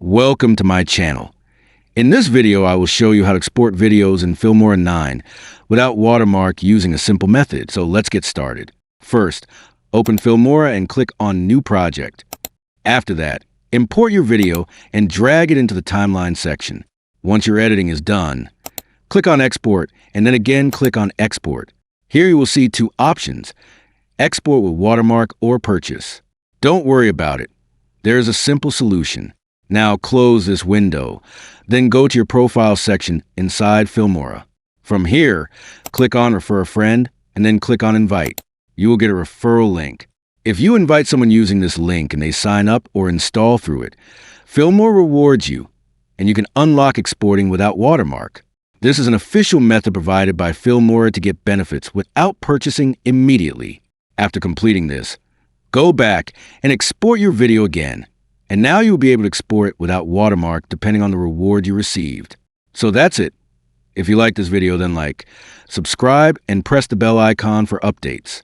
Welcome to my channel. In this video, I will show you how to export videos in Filmora 9 without Watermark using a simple method. So let's get started. First, open Filmora and click on New Project. After that, import your video and drag it into the timeline section. Once your editing is done, click on Export and then again click on Export. Here you will see two options: Export with Watermark or Purchase. Don't worry about it. There is a simple solution. Now close this window, then go to your profile section inside Filmora. From here, click on Refer a Friend and then click on Invite. You will get a referral link. If you invite someone using this link and they sign up or install through it, Filmora rewards you and you can unlock exporting without Watermark. This is an official method provided by Filmora to get benefits without purchasing immediately. After completing this, go back and export your video again. And now you'll be able to export it without Watermark depending on the reward you received. So that's it. If you like this video, then like, subscribe, and press the bell icon for updates.